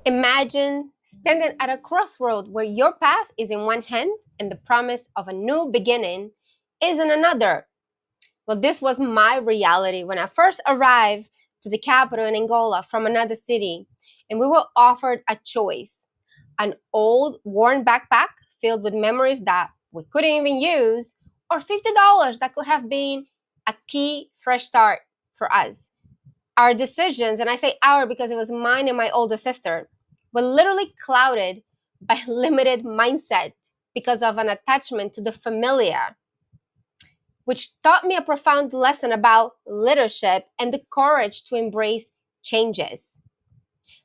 Imagine standing at a crossroad where your past is in one hand and the promise of a new beginning is in another. Well, this was my reality when I first arrived to the capital in Angola from another city, and we were offered a choice: an old, worn backpack filled with memories that we couldn't even use, or $50 that could have been a key fresh start for us. Our decisions, and I say our because it was mine and my older sister, were literally clouded by limited mindset because of an attachment to the familiar, which taught me a profound lesson about leadership and the courage to embrace changes.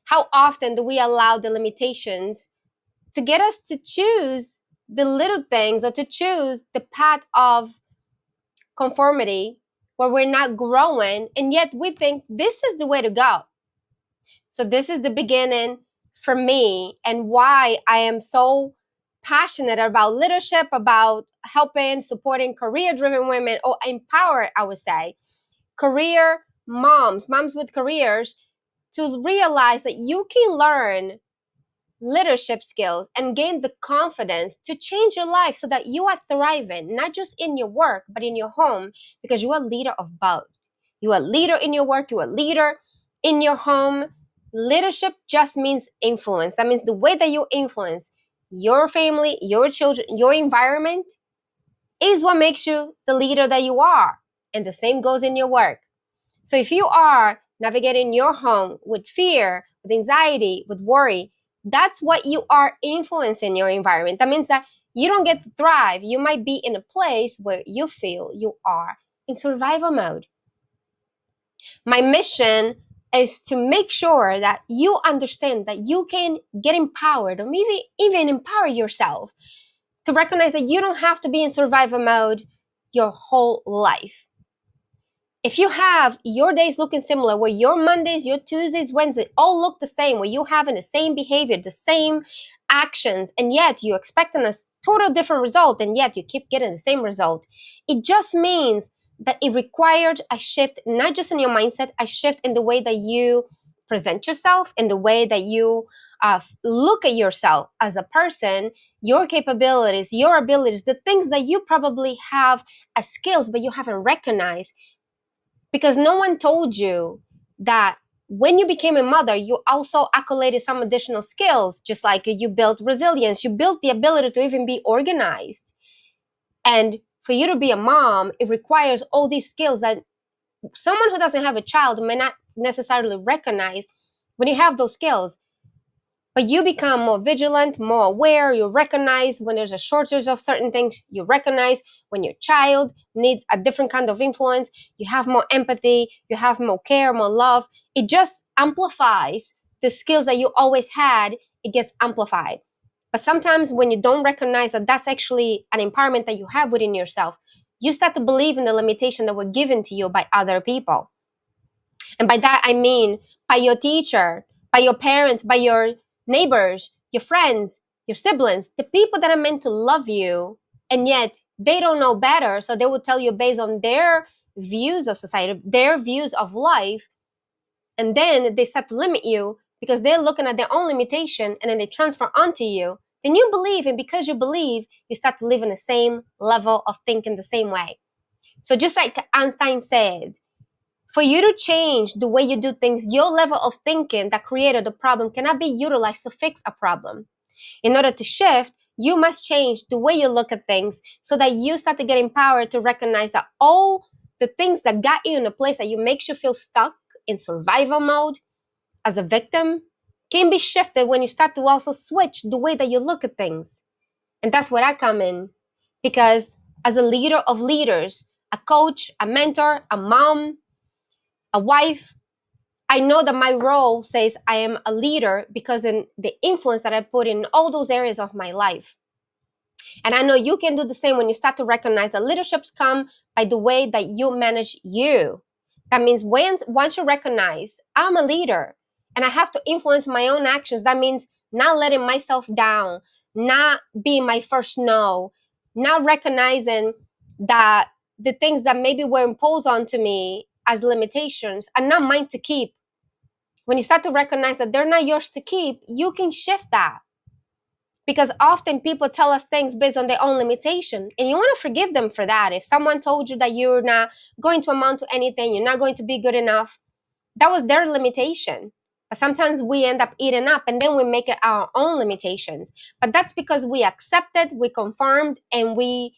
How often do we allow the limitations to get us to choose the little things or to choose the path of conformity where we're not growing, and yet we think this is the way to go? So this is the beginning for me and why I am so passionate about leadership, about helping, supporting career-driven women, or empowered, I would say, career moms with careers, to realize that you can learn leadership skills and gain the confidence to change your life so that you are thriving, not just in your work, but in your home, because you are a leader of both. You are a leader in your work, you are a leader in your home. Leadership just means influence. That means the way that you influence your family, your children, your environment is what makes you the leader that you are. And the same goes in your work. So if you are navigating your home with fear, with anxiety, with worry, that's what you are influencing your environment. That means that you don't get to thrive. You might be in a place where you feel you are in survival mode. My mission is to make sure that you understand that you can get empowered, or maybe even empower yourself to recognize that you don't have to be in survival mode your whole life. If you have your days looking similar, where your Mondays, your Tuesdays, Wednesdays all look the same, where you having the same behavior, the same actions, and yet you're expecting a total different result, and yet you keep getting the same result, it just means that it required a shift, not just in your mindset, a shift in the way that you present yourself, in the way that you look at yourself as a person, your capabilities, your abilities, the things that you probably have as skills, but you haven't recognized because no one told you that when you became a mother, you also accoladed some additional skills, just like you built resilience, you built the ability to even be organized. And for you to be a mom, it requires all these skills that someone who doesn't have a child may not necessarily recognize when you have those skills. But you become more vigilant, more aware. You recognize when there's a shortage of certain things. You recognize when your child needs a different kind of influence. You have more empathy. You have more care, more love. It just amplifies the skills that you always had. It gets amplified. But sometimes when you don't recognize that that's actually an empowerment that you have within yourself, you start to believe in the limitation that were given to you by other people. And by that, I mean by your teacher, by your parents, by your neighbors, your friends, your siblings, the people that are meant to love you, and yet they don't know better. So they will tell you based on their views of society, their views of life. And then they start to limit you because they're looking at their own limitation and then they transfer onto you. Then you believe, and because you believe, you start to live in the same level of thinking the same way. So just like Einstein said, for you to change the way you do things, your level of thinking that created the problem cannot be utilized to fix a problem. In order to shift, you must change the way you look at things so that you start to get empowered to recognize that all the things that got you in a place that you makes you feel stuck in survival mode as a victim can be shifted when you start to also switch the way that you look at things. And that's where I come in, because as a leader of leaders, a coach, a mentor, a mom, a wife, I know that my role says I am a leader because in the influence that I put in all those areas of my life. And I know you can do the same when you start to recognize that leaderships come by the way that you manage you. That means once you recognize I'm a leader and I have to influence my own actions, that means not letting myself down, not being my first no, not recognizing that the things that maybe were imposed onto me as limitations are not mine to keep. When you start to recognize that they're not yours to keep, you can shift that. Because often people tell us things based on their own limitation, and you want to forgive them for that. If someone told you that you're not going to amount to anything, you're not going to be good enough, that was their limitation. But sometimes we end up eating up and then we make it our own limitations. But that's because we accepted, we confirmed, and we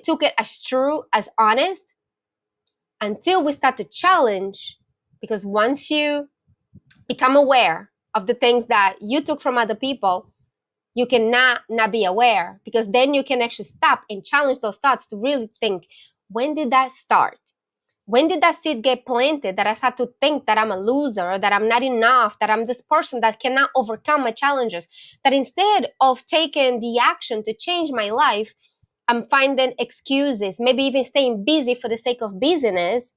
took it as true, as honest, until we start to challenge. Because once you become aware of the things that you took from other people, you cannot not be aware, because then you can actually stop and challenge those thoughts to really think, when did that start? When did that seed get planted that I start to think that I'm a loser, or that I'm not enough, that I'm this person that cannot overcome my challenges? That instead of taking the action to change my life, I'm finding excuses, maybe even staying busy for the sake of busyness,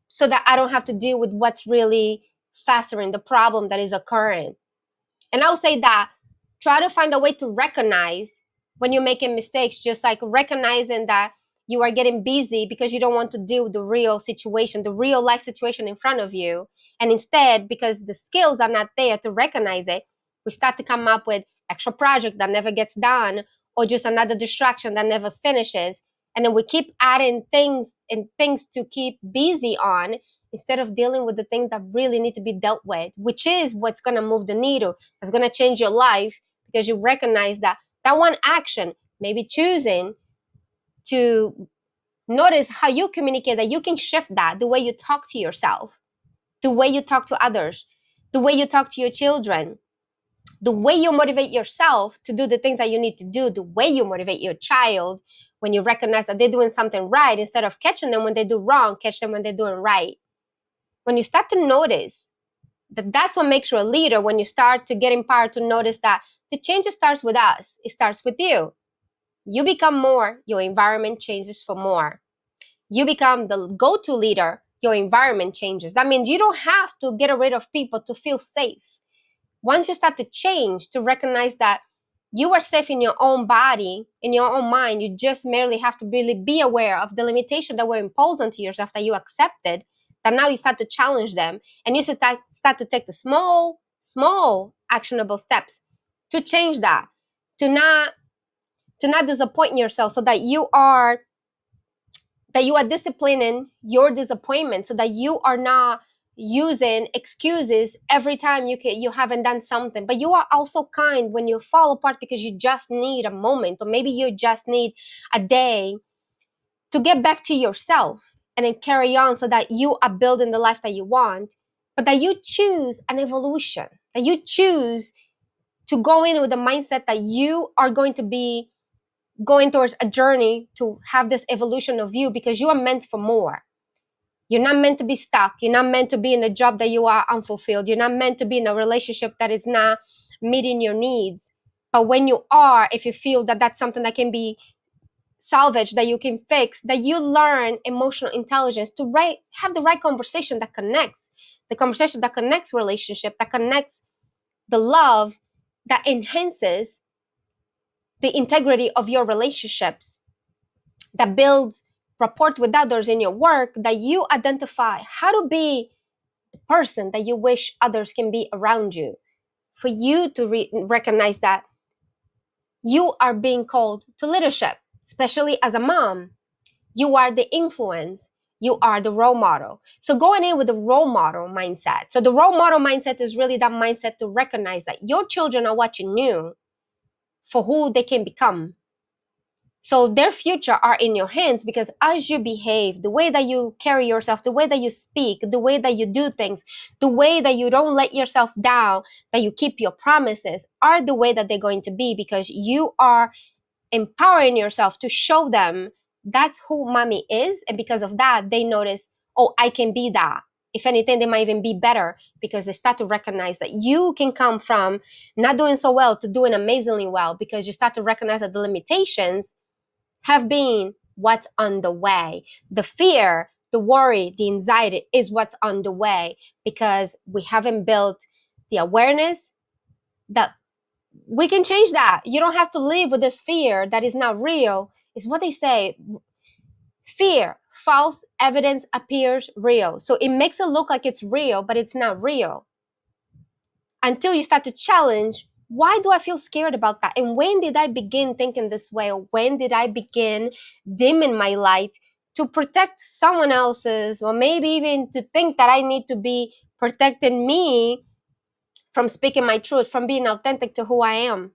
so that I don't have to deal with what's really festering, the problem that is occurring. And I would say that try to find a way to recognize when you're making mistakes, just like recognizing that you are getting busy because you don't want to deal with the real situation, the real life situation in front of you. And instead, because the skills are not there to recognize it, we start to come up with extra project that never gets done, or just another distraction that never finishes. And then we keep adding things and things to keep busy on, instead of dealing with the things that really need to be dealt with, which is what's going to move the needle, that's going to change your life, because you recognize that that one action, maybe choosing to notice how you communicate, that you can shift that, the way you talk to yourself, the way you talk to others, the way you talk to your children, the way you motivate yourself to do the things that you need to do, the way you motivate your child. When you recognize that they're doing something right, instead of catching them when they do wrong, catch them when they're doing right. When you start to notice that, that's what makes you a leader. When you start to get empowered to notice that the change starts with us, it starts with you. You become more, your environment changes for more. You become the go-to leader, your environment changes. That means you don't have to get rid of people to feel safe. Once you start to change, to recognize that you are safe in your own body, in your own mind, you just merely have to really be aware of the limitation that were imposed onto yourself, that you accepted, that now you start to challenge them, and you start to take the small actionable steps to change that, to not disappoint yourself, so that you are disciplining your disappointment, so that you are not using excuses every time you haven't done something. But you are also kind when you fall apart, because you just need a moment, or maybe you just need a day to get back to yourself and then carry on, so that you are building the life that you want, but that you choose an evolution, that you choose to go in with the mindset that you are going to be going towards a journey to have this evolution of you, because you are meant for more. You're not meant to be stuck. You're not meant to be in a job that you are unfulfilled. You're not meant to be in a relationship that is not meeting your needs. But when you are, if you feel that that's something that can be salvaged, that you can fix, that you learn emotional intelligence to have the right conversation that connects, the conversation that connects relationship, that connects the love, that enhances the integrity of your relationships, that builds rapport with others in your work, that you identify how to be the person that you wish others can be around you. For you to recognize that you are being called to leadership, especially as a mom. You are the influence. You are the role model. So going in with the role model mindset. So the role model mindset is really that mindset to recognize that your children are watching you for who they can become. So their future are in your hands, because as you behave, the way that you carry yourself, the way that you speak, the way that you do things, the way that you don't let yourself down, that you keep your promises, are the way that they're going to be, because you are empowering yourself to show them that's who mommy is. And because of that, they notice, oh, I can be that. If anything, they might even be better, because they start to recognize that you can come from not doing so well to doing amazingly well, because you start to recognize that the limitations have been what's on the way. The fear, the worry, the anxiety is what's on the way, because we haven't built the awareness that we can change that. You don't have to live with this fear that is not real. It's what they say. Fear, false evidence appears real. So it makes it look like it's real, but it's not real. until you start to challenge, why do I feel scared about that? And when did I begin thinking this way? Or when did I begin dimming my light to protect someone else's, or maybe even to think that I need to be protecting me from speaking my truth, from being authentic to who I am?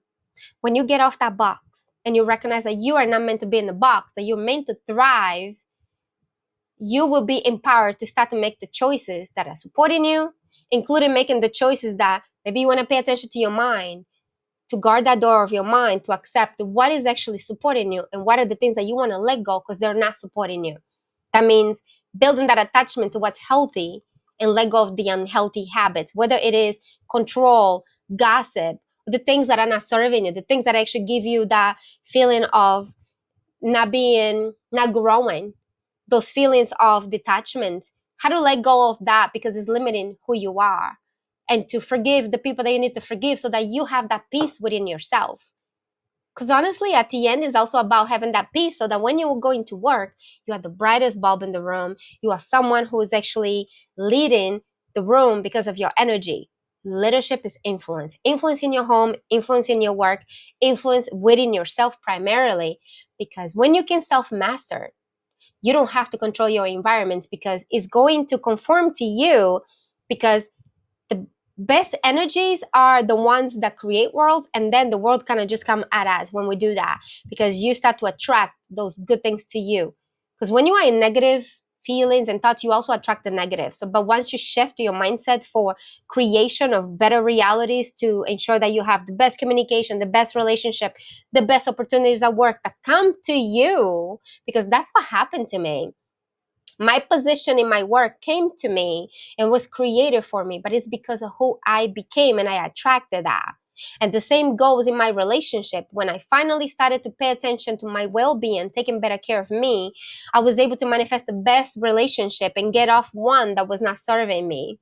When you get off that box and you recognize that you are not meant to be in a box, that you're meant to thrive, you will be empowered to start to make the choices that are supporting you, including making the choices that maybe you want to pay attention to your mind, to guard that door of your mind, to accept what is actually supporting you and what are the things that you want to let go because they're not supporting you. That means building that attachment to what's healthy and let go of the unhealthy habits, whether it is control, gossip, the things that are not serving you, the things that actually give you that feeling of not growing, those feelings of detachment. How to let go of that because it's limiting who you are, and to forgive the people that you need to forgive so that you have that peace within yourself. Because honestly, at the end, it's also about having that peace so that when you go into work, you are the brightest bulb in the room. You are someone who is actually leading the room because of your energy. Leadership is influence. Influence in your home, influence in your work, influence within yourself primarily. Because when you can self master, you don't have to control your environment because it's going to conform to you, because the best energies are the ones that create worlds, and then the world kind of just come at us when we do that, because you start to attract those good things to you. Because when you are in negative feelings and thoughts, you also attract the negative. So but once you shift your mindset for creation of better realities, to ensure that you have the best communication, the best relationship, the best opportunities at work that come to you, because that's what happened to me. My position in my work came to me and was created for me, but it's because of who I became, and I attracted that. And the same goes in my relationship. When I finally started to pay attention to my well-being, taking better care of me, I was able to manifest the best relationship and get off one that was not serving me.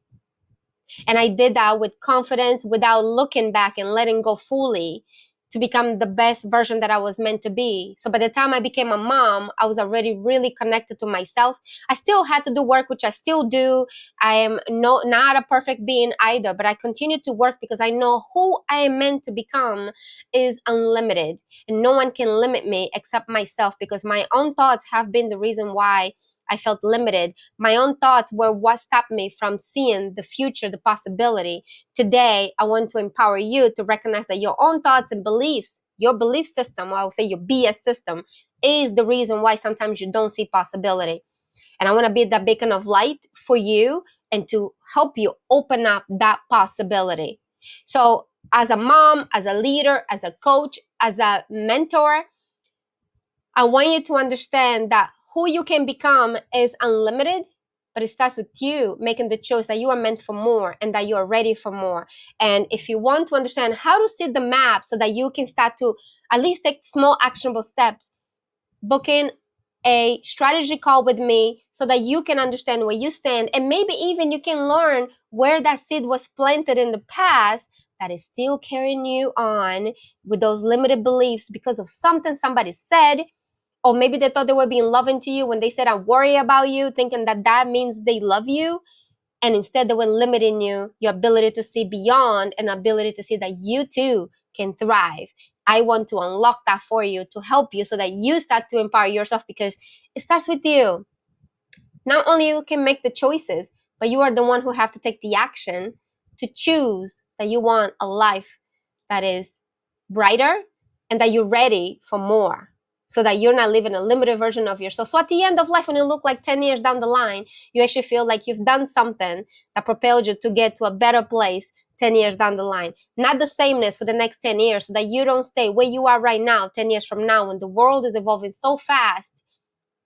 And I did that with confidence, without looking back and letting go fully, to become the best version that I was meant to be. So by the time I became a mom, I was already really connected to myself. I still had to do work, which I still do. I am not a perfect being either, but I continue to work because I know who I am meant to become is unlimited. And no one can limit me except myself, because my own thoughts have been the reason why I felt limited. My own thoughts were what stopped me from seeing the future, the possibility. Today, I want to empower you to recognize that your own thoughts and beliefs, your belief system, or I would say your BS system, is the reason why sometimes you don't see possibility. And I want to be that beacon of light for you and to help you open up that possibility. So, as a mom, as a leader, as a coach, as a mentor, I want you to understand that who you can become is unlimited, but it starts with you making the choice that you are meant for more and that you are ready for more. And if you want to understand how to see the map so that you can start to at least take small actionable steps, book in a strategy call with me so that you can understand where you stand, and maybe even you can learn where that seed was planted in the past that is still carrying you on with those limited beliefs because of something somebody said, or maybe they thought they were being loving to you when they said, I worry about you, thinking that that means they love you. And instead, they were limiting you, your ability to see beyond, and ability to see that you too can thrive. I want to unlock that for you to help you so that you start to empower yourself, because it starts with you. Not only you can make the choices, but you are the one who have to take the action to choose that you want a life that is brighter and that you're ready for more, so that you're not living a limited version of yourself. So at the end of life, when you look like 10 years down the line, you actually feel like you've done something that propelled you to get to a better place 10 years down the line. Not the sameness for the next 10 years, so that you don't stay where you are right now 10 years from now when the world is evolving so fast.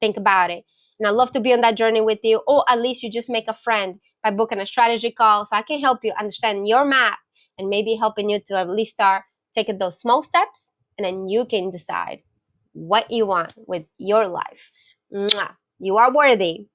Think about it. And I'd love to be on that journey with you, or at least you just make a friend by booking a strategy call so I can help you understand your map and maybe helping you to at least start taking those small steps, and then you can decide what you want with your life. Mwah. You are worthy.